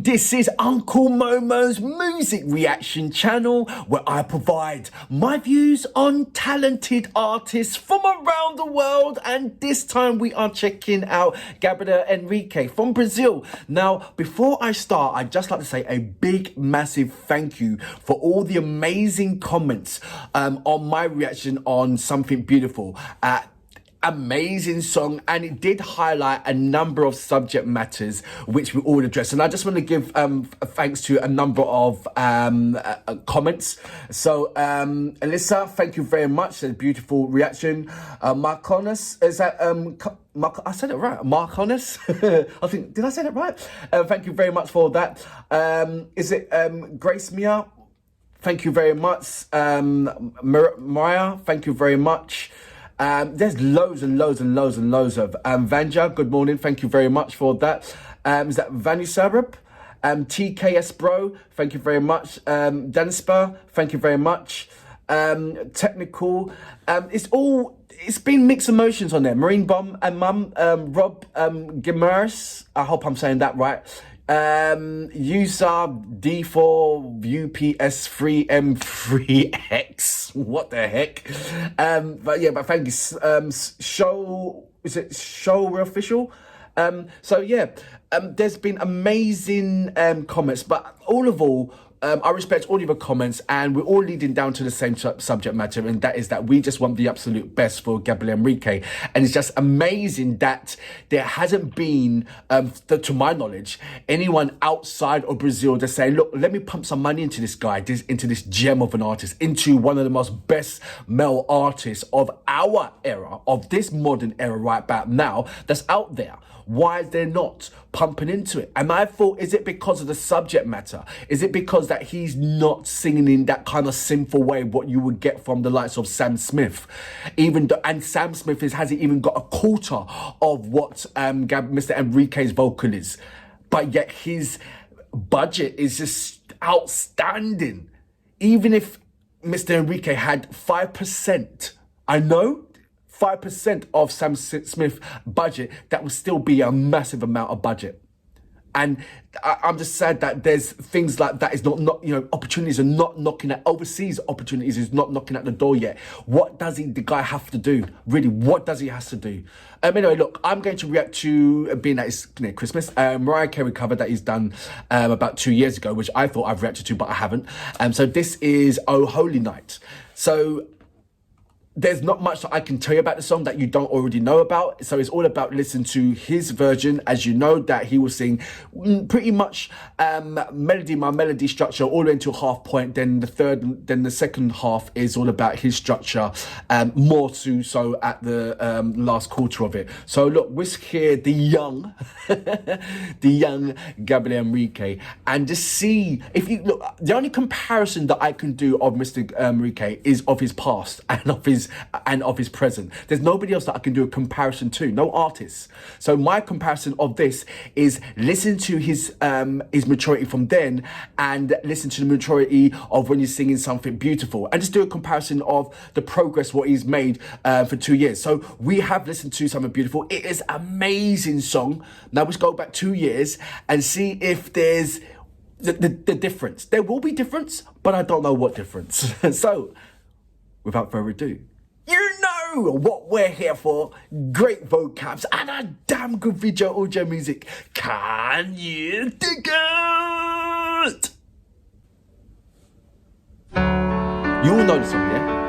This is Uncle Momo's music reaction channel where I provide my views on talented artists from around the world, and this time we are checking out Gabriel Henrique from Brazil. Now, before I start, I'd just like to say a big, massive thank you for all the amazing comments on my reaction on Something Beautiful. Amazing song, and it did highlight a number of subject matters which we all addressed, and I just want to give thanks to a number of comments. So Alyssa, thank you very much. A beautiful reaction. Marconis, is that I said it right, Marconis? I think, did I say that right? Thank you very much for that. Is it Grace Mia? Thank you very much. Mariah, thank you very much. There's loads and loads and loads and loads of Vanja, good morning, thank you very much for that. Is that Vanu Sarup? TKS Bro, thank you very much. Danspa, thank you very much. Technical, it's been mixed emotions on there. Marine Bomb and Mum, Rob Gimaris, I hope I'm saying that right. User D4 UPS3M3X. What the heck? But yeah, but thank you. Show, is it Show Official? So yeah, there's been amazing comments, but all of all, I respect all of your comments, and we're all leading down to the same subject matter, and that is that we just want the absolute best for Gabriel Henrique. And it's just amazing that there hasn't been, to my knowledge, anyone outside of Brazil that's saying, look, let me pump some money into this guy, into this gem of an artist, into one of the most best male artists of our era, of this modern era right about now, that's out there. Why is there not pumping into it? And I thought, is it because of the subject matter? Is it because that he's not singing in that kind of sinful way, what you would get from the likes of Sam Smith? And Sam Smith hasn't even got a quarter of what Mr. Henrique's vocal is. But yet his budget is just outstanding. Even if Mr. Henrique had 5%, I know, 5% of Sam Smith budget, that would still be a massive amount of budget. And I'm just sad that there's things like that is not opportunities are not knocking at, overseas opportunities is not knocking at the door yet. What does the guy have to do? Really, what does he have to do? Anyway, look, I'm going to react to, being that it's near Christmas, Mariah Carey cover that he's done about 2 years ago, which I thought I've reacted to, but I haven't. So this is Oh Holy Night. So there's not much that I can tell you about the song that you don't already know about. So it's all about listening to his version. As you know, that he will sing pretty much my melody structure all the way into a half point. Then the second half is all about his structure, more so at the last quarter of it. So look, we're here, the young Gabriel Henrique, and just see, if you look, the only comparison that I can do of Mr. Henrique is of his past and of his present. There's nobody else that I can do a comparison to, no artists. So my comparison of this is listen to his maturity from then, and listen to the maturity of when he's singing Something Beautiful, and just do a comparison of the progress what he's made for 2 years. So we have listened to Something Beautiful. It is an amazing song. Now let's go back 2 years and see if there's the difference. There will be difference, but I don't know what difference. So without further ado, you know what we're here for. Great vocabs and a damn good video audio music. Can you dig it? You all know the song, yeah?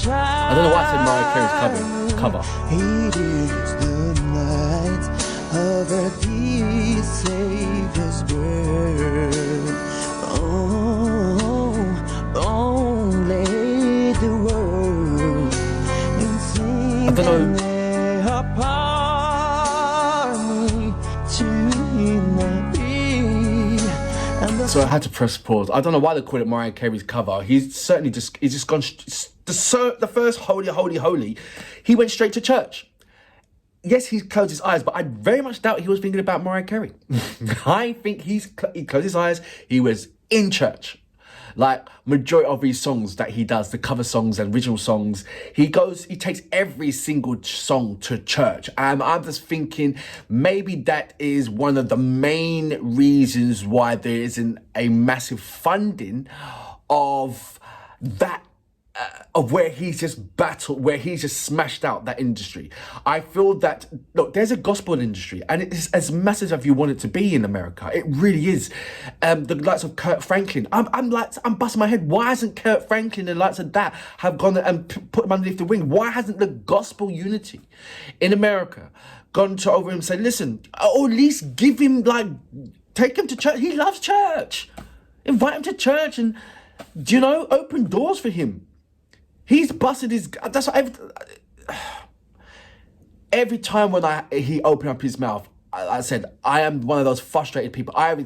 I don't know why I said Mariah Carey's cover. It is the night of our dear Savior's birth. Oh, only the world and sing. I don't know. So I had to press pause. I don't know why they call it Mariah Carey's cover. He's just gone, the first holy, he went straight to church. Yes, he closed his eyes, but I very much doubt he was thinking about Mariah Carey. I think he closed his eyes, he was in church. Like, majority of his songs that he does, the cover songs and original songs, he takes every single song to church. And I'm just thinking maybe that is one of the main reasons why there isn't a massive funding of that, of where he's just battled, where he's just smashed out that industry. I feel that, look, there's a gospel industry and it's as massive as you want it to be in America. It really is. The likes of Kurt Franklin, I'm busting my head. Why hasn't Kurt Franklin and the likes of that have gone and put him underneath the wing? Why hasn't the gospel unity in America gone to over him and say, listen, or at least give him, like, take him to church. He loves church. Invite him to church and, you know, open doors for him. He's busted his. That's what every time when he opened up his mouth, I said, I am one of those frustrated people. I have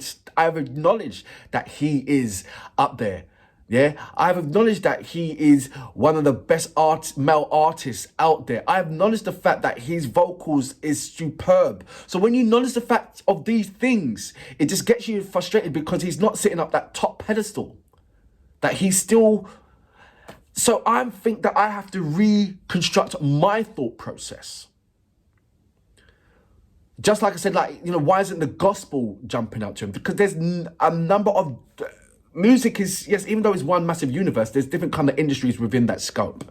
acknowledged that he is up there. Yeah, I've acknowledged that he is one of the best male artists out there. I've acknowledged the fact that his vocals is superb. So when you acknowledge the fact of these things, it just gets you frustrated because he's not sitting up that top pedestal. That he's still. So I think that I have to reconstruct my thought process. Just like I said, like, you know, why isn't the gospel jumping out to him? Because there's a number of music is, yes, even though it's one massive universe, there's different kind of industries within that scope.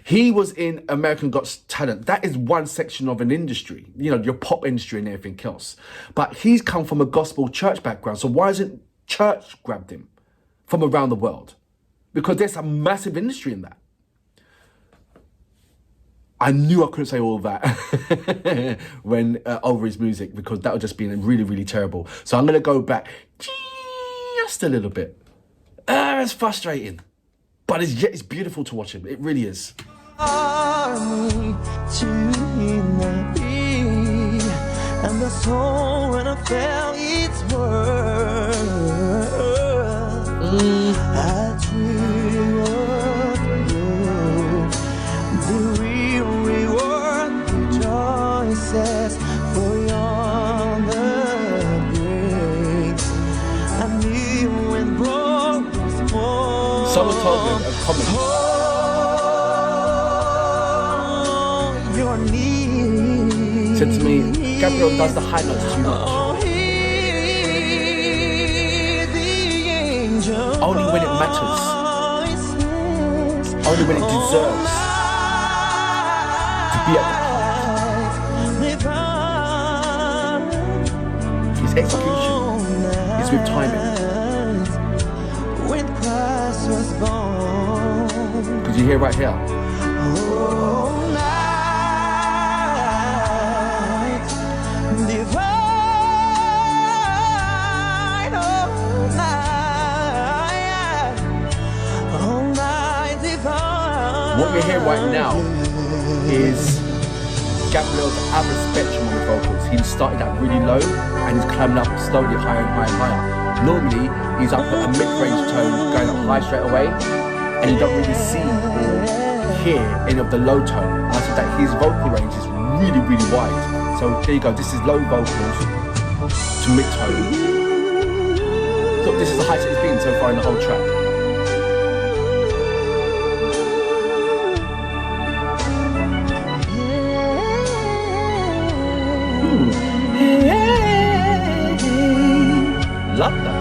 He was in American Got Talent. That is one section of an industry, you know, your pop industry and everything else. But he's come from a gospel church background. So why hasn't church grabbed him from around the world? Because there's a massive industry in that. I knew I couldn't say all of that when over his music, because that would just be really, really terrible. So I'm going to go back just a little bit. It's frustrating, but it's beautiful to watch him. It really is. And the soul when I felt its worth, I dream of you. The real reward rejoices for yonder breaks. I knew when broke was more. Someone told me a comment. Your knees. Said to me, Gabriel does the high notes too much. Only when it matters. Only when it deserves to be at the heart. His execution is with timing. Because you hear right here. What you hear right now is Gabriel's average spectrum of the vocals. He started out really low and he's climbing up slowly higher and higher and higher. Normally, he's up at a mid-range tone going up high straight away, and you don't really see or hear any of the low tone. And I said that his vocal range is really, really wide. So there you go, this is low vocals to mid-tone. So this is the highest it's been so far in the whole track. Love that.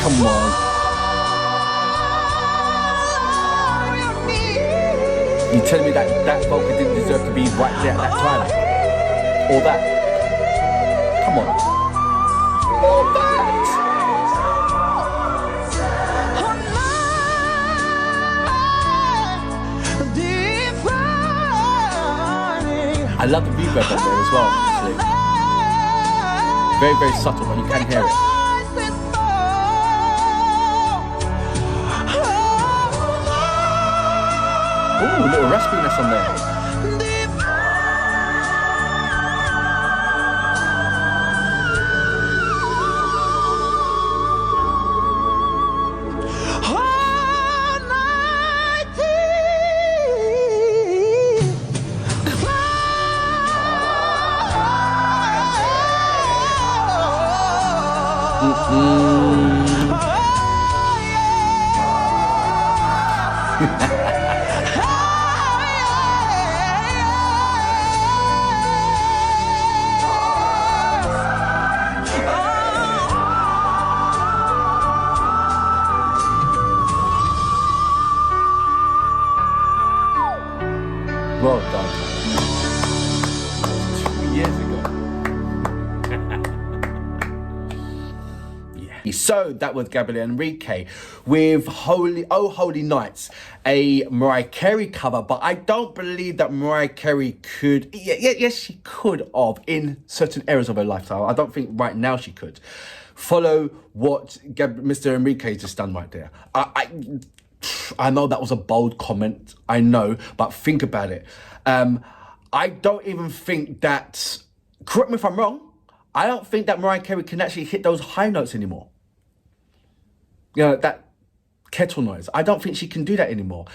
Come on. You telling me that vocal didn't deserve to be right there at that time? Or that? Come on. Or that? I love the reverb on there as well, actually. Very, very subtle, but you can hear it. Ooh, a little raspiness on there. Well done. 2 years ago. Yeah. So that was Gabriel Henrique with Holy Nights, a Mariah Carey cover, but I don't believe that Mariah Carey could, yes, she could have in certain areas of her lifestyle. I don't think right now she could follow what Mr. Henrique just done right there. I know that was a bold comment, I know, but think about it. I don't even think that, correct me if I'm wrong, I don't think that Mariah Carey can actually hit those high notes anymore. You know, that kettle noise. I don't think she can do that anymore.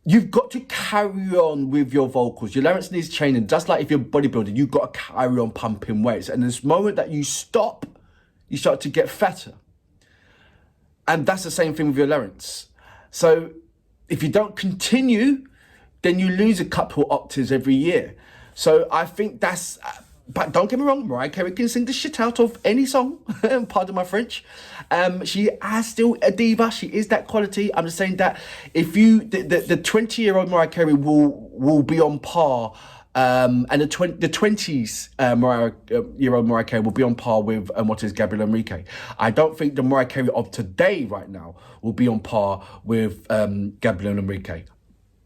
You've got to carry on with your vocals. Your larynx needs training. Just like if you're bodybuilding, you've got to carry on pumping weights. And this moment that you stop, you start to get fatter. And that's the same thing with your larynx. So if you don't continue, then you lose a couple octaves every year. So I think that's, but don't get me wrong, Mariah Carey can sing the shit out of any song, pardon my French. She is still a diva, she is that quality. I'm just saying that if the 20-year-old Mariah Carey will be on par, and the 20s year-old Mariah Carey will be on par with what is Gabriel Henrique. I don't think the Mariah Carey of today right now will be on par with Gabriel Henrique.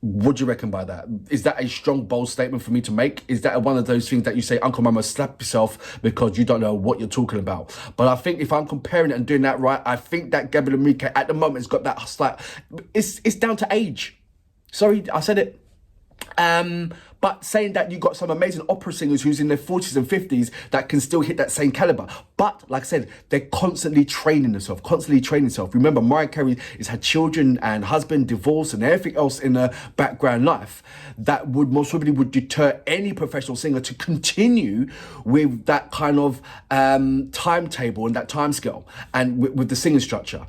What do you reckon by that? Is that a strong, bold statement for me to make? Is that one of those things that you say, Uncle Mama, slap yourself because you don't know what you're talking about? But I think if I'm comparing it and doing that right, I think that Gabriel Henrique at the moment has got that slight, it's down to age. Sorry, I said it. But saying that you've got some amazing opera singers who's in their 40s and 50s that can still hit that same caliber. But like I said, they're constantly training themselves. Remember, Mariah Carey has had children and husband, divorce and everything else in her background life that would most probably would deter any professional singer to continue with that kind of timetable and that time scale and with the singing structure.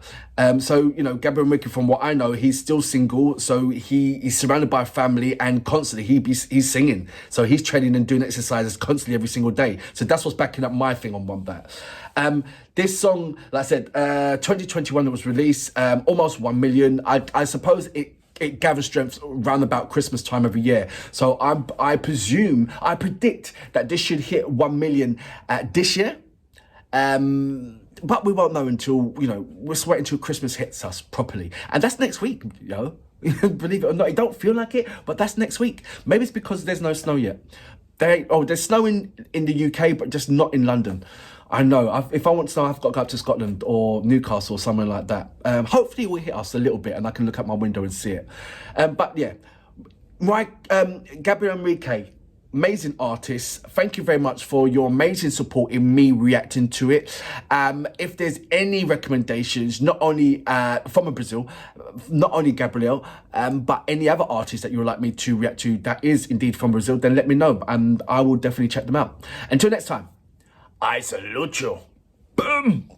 So, you know, Gabriel Henrique, from what I know, he's still single. So he's surrounded by family and constantly he's singing. So he's training and doing exercises constantly every single day. So that's what's backing up my thing on that. This song, like I said, 2021 it was released, almost 1 million. I suppose it gathers strength around about Christmas time every year. So I predict that this should hit 1 million this year. But we won't know until, you know, we'll wait until Christmas hits us properly. And that's next week, you know. Believe it or not, it don't feel like it, but that's next week. Maybe it's because there's no snow yet. There's snow in the UK, but just not in London. I know, if I want snow, I've got to go up to Scotland or Newcastle or somewhere like that. Hopefully it will hit us a little bit and I can look out my window and see it. But yeah, Gabriel Henrique, amazing artist. Thank you very much for your amazing support in me reacting to it. If there's any recommendations, not only from Brazil, not only Gabriel, but any other artists that you would like me to react to that is indeed from Brazil, then let me know and I will definitely check them out. Until next time, I salute you. Boom.